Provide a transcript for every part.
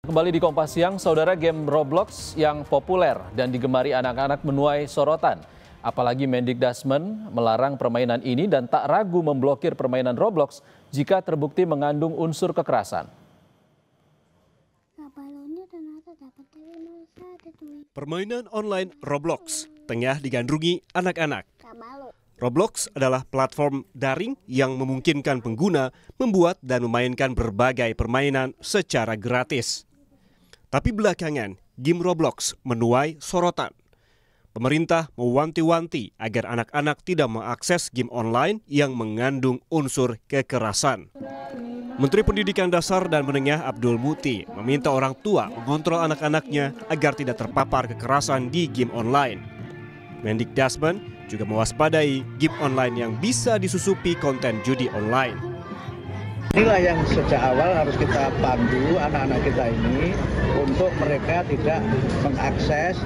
Kembali di Kompas Siang, saudara, game Roblox yang populer dan digemari anak-anak menuai sorotan. Apalagi Mendikbudrismen melarang permainan ini dan tak ragu memblokir permainan Roblox jika terbukti mengandung unsur kekerasan. Permainan online Roblox tengah digandrungi anak-anak. Roblox adalah platform daring yang memungkinkan pengguna membuat dan memainkan berbagai permainan secara gratis. Tapi belakangan, game Roblox menuai sorotan. Pemerintah mewanti-wanti agar anak-anak tidak mengakses game online yang mengandung unsur kekerasan. Menteri Pendidikan Dasar dan Menengah Abdul Muti meminta orang tua mengontrol anak-anaknya agar tidak terpapar kekerasan di game online. Mendikbudrismen juga mewaspadai game online yang bisa disusupi konten judi online. Inilah yang sejak awal harus kita pandu anak-anak kita ini untuk mereka tidak mengakses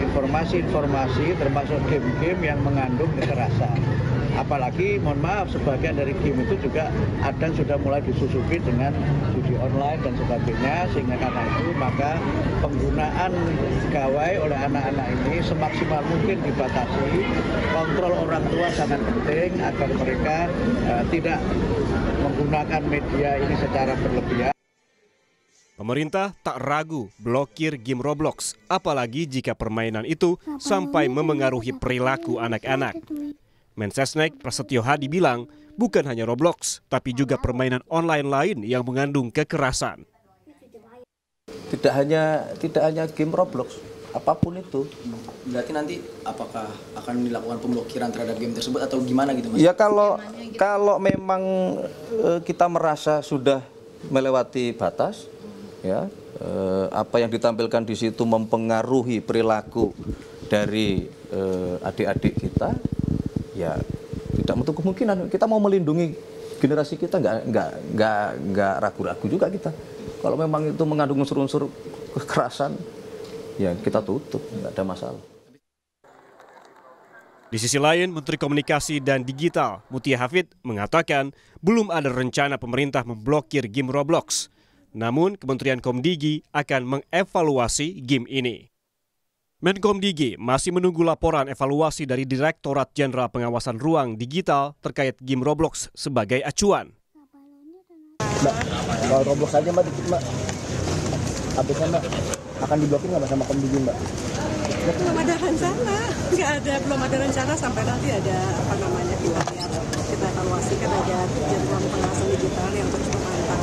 informasi-informasi termasuk game-game yang mengandung kekerasan. Apalagi, mohon maaf, sebagian dari game itu juga ada sudah mulai disusupi dengan judi online dan sebagainya, sehingga karena itu maka penggunaan gawai oleh anak-anak ini semaksimal mungkin dibatasi. Kontrol orang tua sangat penting agar mereka tidak menggunakan media ini secara berlebihan. Pemerintah tak ragu blokir game Roblox, apalagi jika permainan itu sampai memengaruhi perilaku anak-anak. Mensesnek Prasetyo Hadi bilang, bukan hanya Roblox, tapi juga permainan online lain yang mengandung kekerasan. Tidak hanya game Roblox, apapun itu. Berarti nanti apakah akan dilakukan pemblokiran terhadap game tersebut atau gimana gitu, Mas? Ya kalau memang kita merasa sudah melewati batas, ya apa yang ditampilkan di situ mempengaruhi perilaku dari adik-adik kita, ya tidak menutup kemungkinan kita mau melindungi generasi kita, nggak ragu-ragu juga kita. Kalau memang itu mengandung unsur-unsur kekerasan, ya kita tutup, nggak ada masalah. Di sisi lain, Menteri Komunikasi dan Digital Mutia Hafid mengatakan belum ada rencana pemerintah memblokir game Roblox. Namun Kementerian Komdigi akan mengevaluasi game ini. Menkomdigi masih menunggu laporan evaluasi dari Direktorat Jenderal Pengawasan Ruang Digital terkait game Roblox sebagai acuan. Mbak, kalau Roblox aja Mbak, dikit Mbak. Update-nya Mbak, akan diblokir nggak sama Komdigi Mbak? Belum ada rencana, belum ada rencana sampai nanti ada kita evaluasi, kan ada Jenderal Pengawasan Digital yang terus memantau.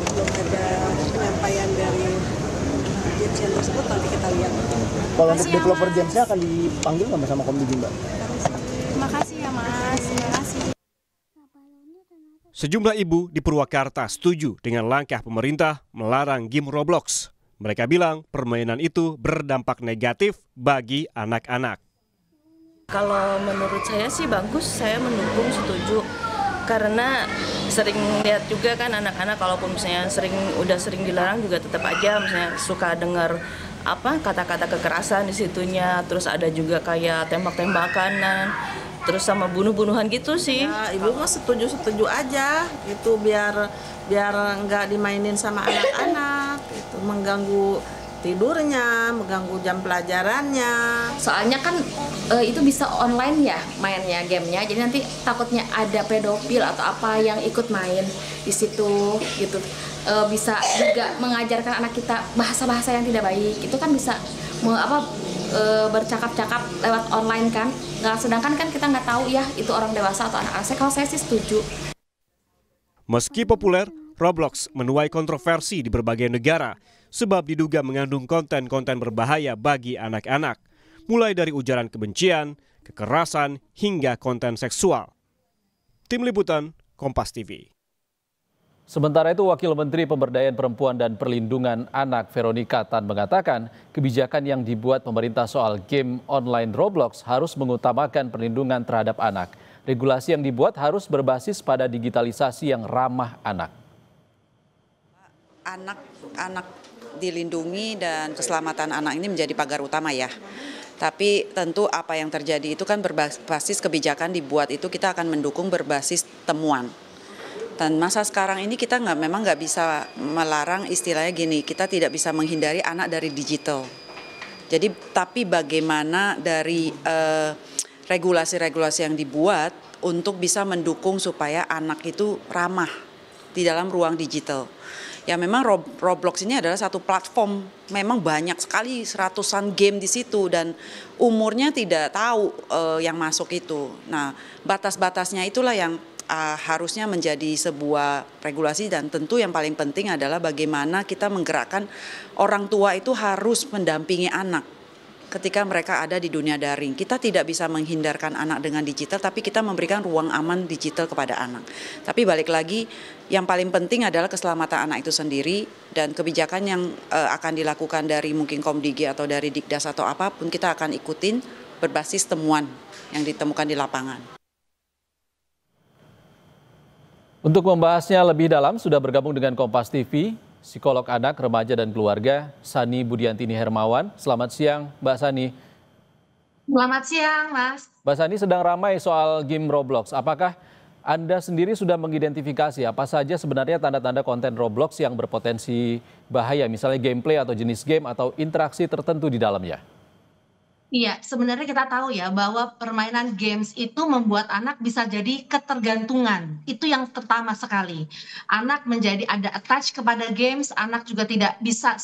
Belum ada penyampaian dari Dirjen tersebut, nanti kita lihat. Kalau untuk developer gamesnya akan dipanggil nggak sama Komdigi Mbak? Terima kasih ya Mas, terima kasih. Sejumlah ibu di Purwakarta setuju dengan langkah pemerintah melarang game Roblox. Mereka bilang permainan itu berdampak negatif bagi anak-anak. Kalau menurut saya sih bagus, saya mendukung, setuju. Karena sering lihat juga kan anak-anak kalaupun misalnya udah sering dilarang juga tetap aja misalnya suka dengar kata-kata kekerasan di situnya, terus ada juga kayak tembak-tembakan, terus sama bunuh-bunuhan gitu sih. Ya, Ibu mah setuju aja, itu biar nggak dimainin sama anak-anak, itu mengganggu tidurnya, mengganggu jam pelajarannya. Soalnya kan itu bisa online ya mainnya gamenya, jadi nanti takutnya ada pedofil atau apa yang ikut main di situ gitu. Bisa juga mengajarkan anak kita bahasa-bahasa yang tidak baik, itu kan bisa bercakap-cakap lewat online kan. Sedangkan kan kita nggak tahu ya itu orang dewasa atau anak-anak. Kalau saya sih setuju. Meski populer, Roblox menuai kontroversi di berbagai negara sebab diduga mengandung konten-konten berbahaya bagi anak-anak, mulai dari ujaran kebencian, kekerasan, hingga konten seksual. Tim Liputan, Kompas TV. Sementara itu, Wakil Menteri Pemberdayaan Perempuan dan Perlindungan Anak Veronica Tan mengatakan kebijakan yang dibuat pemerintah soal game online Roblox harus mengutamakan perlindungan terhadap anak. Regulasi yang dibuat harus berbasis pada digitalisasi yang ramah anak. Anak dilindungi dan keselamatan anak ini menjadi pagar utama ya. Tapi tentu apa yang terjadi itu kan berbasis kebijakan dibuat itu kita akan mendukung berbasis temuan. Dan masa sekarang ini kita memang nggak bisa melarang, istilahnya gini, kita tidak bisa menghindari anak dari digital. Jadi tapi bagaimana dari regulasi-regulasi yang dibuat untuk bisa mendukung supaya anak itu ramah di dalam ruang digital. Ya memang Roblox ini adalah satu platform, memang banyak sekali ratusan game di situ dan umurnya tidak tahu yang masuk itu. Nah batas-batasnya itulah yang harusnya menjadi sebuah regulasi, dan tentu yang paling penting adalah bagaimana kita menggerakkan orang tua itu harus mendampingi anak ketika mereka ada di dunia daring. Kita tidak bisa menghindarkan anak dengan digital, tapi kita memberikan ruang aman digital kepada anak. Tapi balik lagi, yang paling penting adalah keselamatan anak itu sendiri, dan kebijakan yang akan dilakukan dari mungkin Komdigi atau dari Dikdas atau apapun kita akan ikutin berbasis temuan yang ditemukan di lapangan. Untuk membahasnya lebih dalam sudah bergabung dengan Kompas TV, psikolog anak, remaja dan keluarga, Sani Budiantini Hermawan. Selamat siang, Mbak Sani. Selamat siang, Mas. Mbak Sani, sedang ramai soal game Roblox. Apakah Anda sendiri sudah mengidentifikasi apa saja sebenarnya tanda-tanda konten Roblox yang berpotensi bahaya, misalnya gameplay atau jenis game atau interaksi tertentu di dalamnya? Iya, sebenarnya kita tahu ya bahwa permainan games itu membuat anak bisa jadi ketergantungan. Itu yang pertama sekali. Anak menjadi ada attach kepada games, anak juga tidak bisa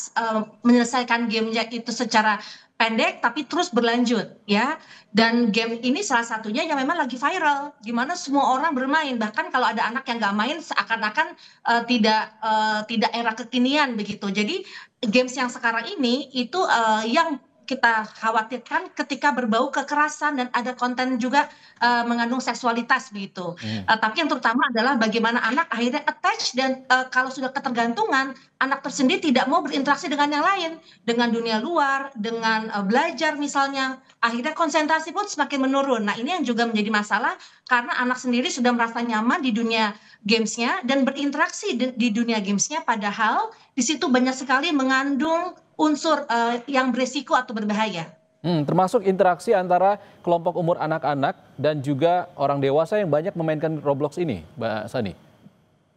menyelesaikan gamenya itu secara pendek tapi terus berlanjut ya. Dan game ini salah satunya yang memang lagi viral, di mana semua orang bermain. Bahkan kalau ada anak yang nggak main seakan-akan tidak era kekinian begitu. Jadi games yang sekarang ini itu yang kita khawatirkan ketika berbau kekerasan dan ada konten juga mengandung seksualitas begitu. Tapi yang terutama adalah bagaimana anak akhirnya attach dan kalau sudah ketergantungan, anak tersendiri tidak mau berinteraksi dengan yang lain, dengan dunia luar, dengan belajar misalnya, akhirnya konsentrasi pun semakin menurun. Nah ini yang juga menjadi masalah karena anak sendiri sudah merasa nyaman di dunia gamesnya dan berinteraksi di dunia gamesnya, padahal di situ banyak sekali mengandung unsur yang beresiko atau berbahaya. Termasuk interaksi antara kelompok umur anak-anak dan juga orang dewasa yang banyak memainkan Roblox ini, Mbak Sani.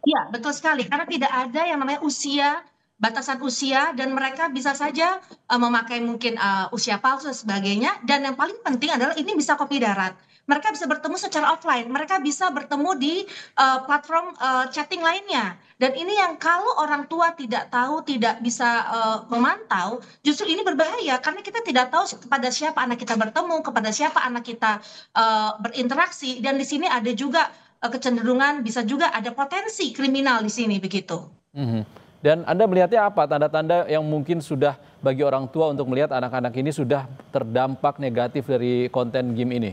Iya, betul sekali. Karena tidak ada yang namanya usia, batasan usia, dan mereka bisa saja memakai mungkin usia palsu dan sebagainya. Dan yang paling penting adalah ini bisa kopi darat. Mereka bisa bertemu secara offline, mereka bisa bertemu di platform chatting lainnya. Dan ini yang kalau orang tua tidak tahu, tidak bisa memantau, justru ini berbahaya karena kita tidak tahu kepada siapa anak kita bertemu, kepada siapa anak kita berinteraksi. Dan di sini ada juga kecenderungan bisa juga ada potensi kriminal di sini begitu. Dan Anda melihatnya apa tanda-tanda yang mungkin sudah bagi orang tua untuk melihat anak-anak ini sudah terdampak negatif dari konten game ini?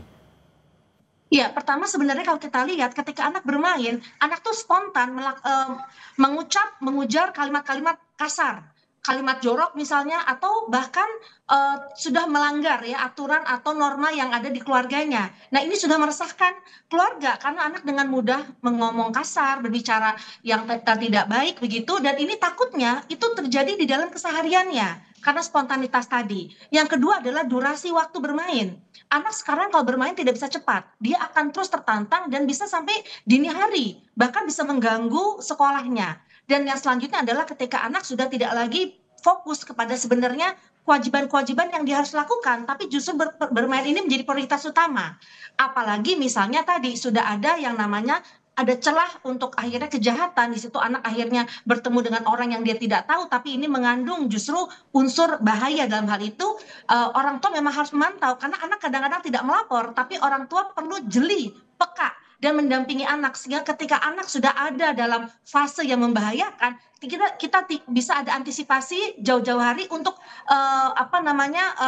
Ya, pertama sebenarnya kalau kita lihat ketika anak bermain, anak tuh spontan mengujar kalimat-kalimat kasar, kalimat jorok misalnya, atau bahkan sudah melanggar ya aturan atau norma yang ada di keluarganya. Nah ini sudah meresahkan keluarga karena anak dengan mudah mengomong kasar, berbicara yang tidak baik begitu, dan ini takutnya itu terjadi di dalam kesehariannya karena spontanitas tadi. Yang kedua adalah durasi waktu bermain. Anak sekarang kalau bermain tidak bisa cepat, dia akan terus tertantang dan bisa sampai dini hari, bahkan bisa mengganggu sekolahnya. Dan yang selanjutnya adalah ketika anak sudah tidak lagi fokus kepada sebenarnya kewajiban-kewajiban yang dia harus lakukan, tapi justru bermain ini menjadi prioritas utama. Apalagi misalnya tadi sudah ada yang namanya ada celah untuk akhirnya kejahatan, di situ anak akhirnya bertemu dengan orang yang dia tidak tahu, tapi ini mengandung justru unsur bahaya. Dalam hal itu orang tua memang harus memantau karena anak kadang-kadang tidak melapor, tapi orang tua perlu jeli, peka dan mendampingi anak sehingga ketika anak sudah ada dalam fase yang membahayakan, kita bisa ada antisipasi jauh-jauh hari untuk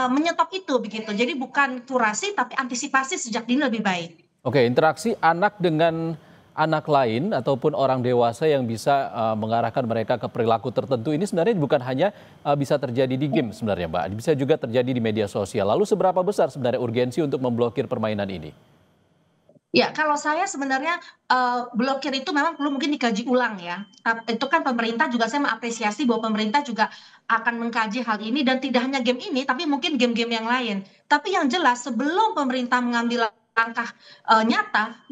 menyetop itu begitu. Jadi bukan kurasi tapi antisipasi sejak dini lebih baik. Oke, interaksi anak dengan anak lain ataupun orang dewasa yang bisa mengarahkan mereka ke perilaku tertentu ini sebenarnya bukan hanya bisa terjadi di game sebenarnya, Mbak. Bisa juga terjadi di media sosial. Lalu seberapa besar sebenarnya urgensi untuk memblokir permainan ini? Ya, kalau saya sebenarnya blokir itu memang perlu mungkin dikaji ulang ya. Itu kan pemerintah juga, saya mengapresiasi bahwa pemerintah juga akan mengkaji hal ini dan tidak hanya game ini, tapi mungkin game-game yang lain. Tapi yang jelas sebelum pemerintah mengambil langkah nyata,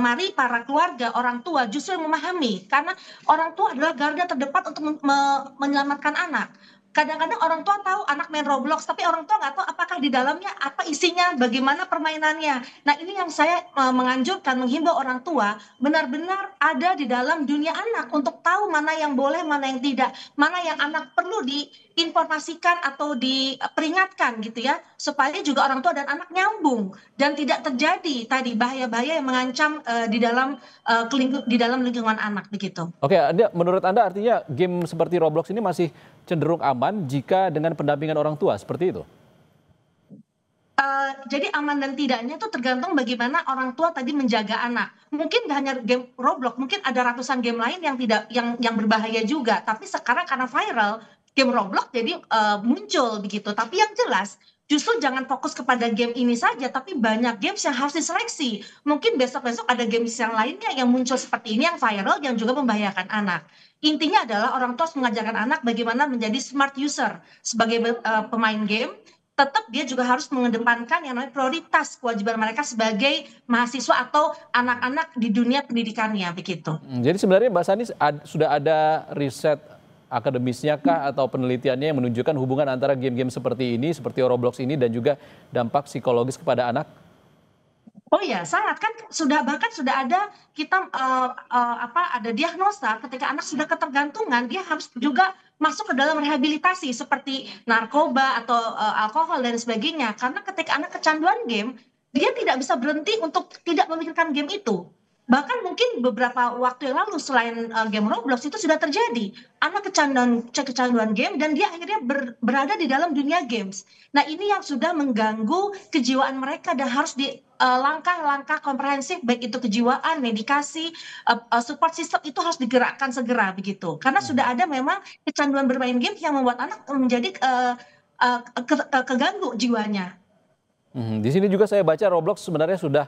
mari para keluarga, orang tua justru yang memahami, karena orang tua adalah garda terdepan untuk menyelamatkan anak. Kadang-kadang orang tua tahu anak main Roblox, tapi orang tua nggak tahu apakah di dalamnya apa isinya, bagaimana permainannya. Nah ini yang saya menganjurkan, menghimbau orang tua benar-benar ada di dalam dunia anak untuk tahu mana yang boleh, mana yang tidak, mana yang anak perlu diinformasikan atau diperingatkan gitu ya, supaya juga orang tua dan anak nyambung dan tidak terjadi tadi bahaya-bahaya yang mengancam di dalam lingkungan anak begitu. Oke, menurut Anda artinya game seperti Roblox ini masih cenderung aman jika dengan pendampingan orang tua, seperti itu? Jadi aman dan tidaknya itu tergantung bagaimana orang tua tadi menjaga anak. Mungkin nggak hanya game Roblox, mungkin ada ratusan game lain yang berbahaya juga. Tapi sekarang karena viral, game Roblox jadi muncul begitu. Tapi yang jelas justru jangan fokus kepada game ini saja, tapi banyak games yang harus diseleksi. Mungkin besok-besok ada games yang lainnya yang muncul seperti ini yang viral yang juga membahayakan anak. Intinya adalah orang tua harus mengajarkan anak bagaimana menjadi smart user sebagai pemain game. Tetap dia juga harus mengedepankan yang namanya prioritas kewajiban mereka sebagai mahasiswa atau anak-anak di dunia pendidikannya begitu. Jadi sebenarnya Mbak Sani sudah ada riset akademisnya kah atau penelitiannya yang menunjukkan hubungan antara game-game seperti ini, seperti Roblox ini dan juga dampak psikologis kepada anak? Oh iya, sangat kan bahkan sudah ada kita ada diagnosa ketika anak sudah ketergantungan, dia harus juga masuk ke dalam rehabilitasi seperti narkoba atau alkohol dan sebagainya. Karena ketika anak kecanduan game, dia tidak bisa berhenti untuk tidak memikirkan game itu. Bahkan mungkin beberapa waktu yang lalu selain game Roblox itu sudah terjadi. Anak kecanduan game dan dia akhirnya berada di dalam dunia games. Nah ini yang sudah mengganggu kejiwaan mereka dan harus langkah-langkah komprehensif baik itu kejiwaan, medikasi, support system itu harus digerakkan segera begitu. Karena sudah ada memang kecanduan bermain game yang membuat anak menjadi keganggu jiwanya. Di sini juga saya baca Roblox sebenarnya sudah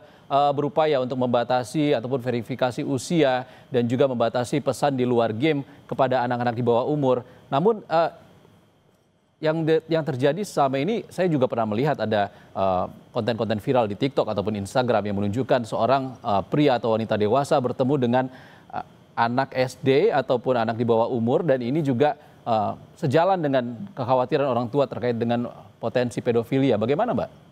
berupaya untuk membatasi ataupun verifikasi usia dan juga membatasi pesan di luar game kepada anak-anak di bawah umur. Namun yang terjadi selama ini saya juga pernah melihat ada konten-konten viral di TikTok ataupun Instagram yang menunjukkan seorang pria atau wanita dewasa bertemu dengan anak SD ataupun anak di bawah umur, dan ini juga sejalan dengan kekhawatiran orang tua terkait dengan potensi pedofilia. Bagaimana, Mbak?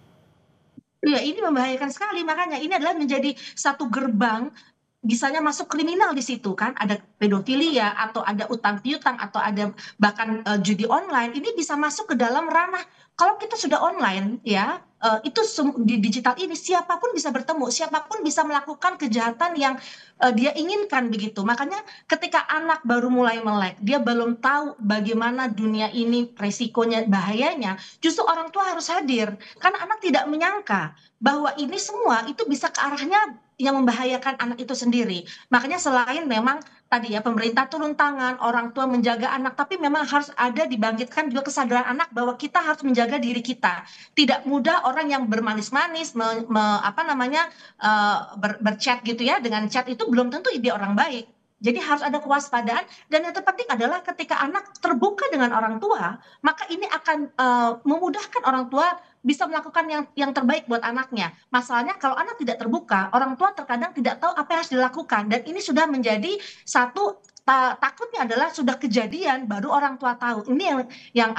Iya, ini membahayakan sekali, makanya ini adalah menjadi satu gerbang bisanya masuk kriminal di situ kan, ada pedofilia atau ada utang piutang atau ada bahkan judi online, ini bisa masuk ke dalam ranah. Kalau kita sudah online ya, itu di digital ini siapapun bisa bertemu, siapapun bisa melakukan kejahatan yang dia inginkan begitu. Makanya ketika anak baru mulai melek, dia belum tahu bagaimana dunia ini resikonya, bahayanya, justru orang tua harus hadir karena anak tidak menyangka bahwa ini semua itu bisa ke arahnya yang membahayakan anak itu sendiri. Makanya selain memang tadi ya pemerintah turun tangan, orang tua menjaga anak, tapi memang harus ada dibangkitkan juga kesadaran anak bahwa kita harus menjaga diri kita. Tidak mudah orang yang bermanis-manis, berchat gitu ya, dengan chat itu belum tentu dia orang baik. Jadi harus ada kewaspadaan, dan yang terpenting adalah ketika anak terbuka dengan orang tua, maka ini akan memudahkan orang tua bisa melakukan yang terbaik buat anaknya. Masalahnya kalau anak tidak terbuka, orang tua terkadang tidak tahu apa yang harus dilakukan, dan ini sudah menjadi satu takutnya adalah sudah kejadian baru orang tua tahu. Ini yang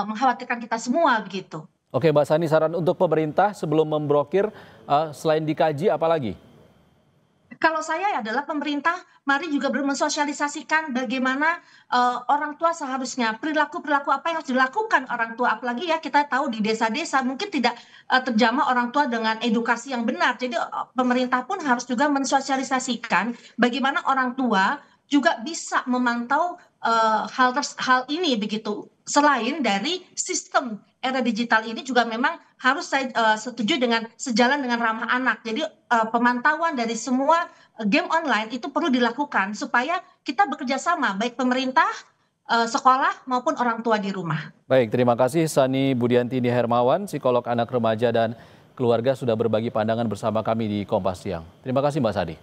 mengkhawatirkan kita semua begitu. Oke, Mbak Sani, saran untuk pemerintah sebelum memblokir selain dikaji apa lagi? Kalau saya adalah pemerintah, mari juga mensosialisasikan bagaimana orang tua seharusnya perilaku-perilaku apa yang harus dilakukan orang tua. Apalagi ya kita tahu di desa-desa mungkin tidak terjamah orang tua dengan edukasi yang benar. Jadi pemerintah pun harus juga mensosialisasikan bagaimana orang tua juga bisa memantau hal ini begitu. Selain dari sistem era digital ini juga memang harus saya setuju dengan sejalan dengan ramah anak. Jadi pemantauan dari semua game online itu perlu dilakukan supaya kita bekerja sama baik pemerintah, sekolah maupun orang tua di rumah. Baik, terima kasih Sani Budiantini Hermawan, psikolog anak remaja dan keluarga sudah berbagi pandangan bersama kami di Kompas Siang. Terima kasih Mbak Sani.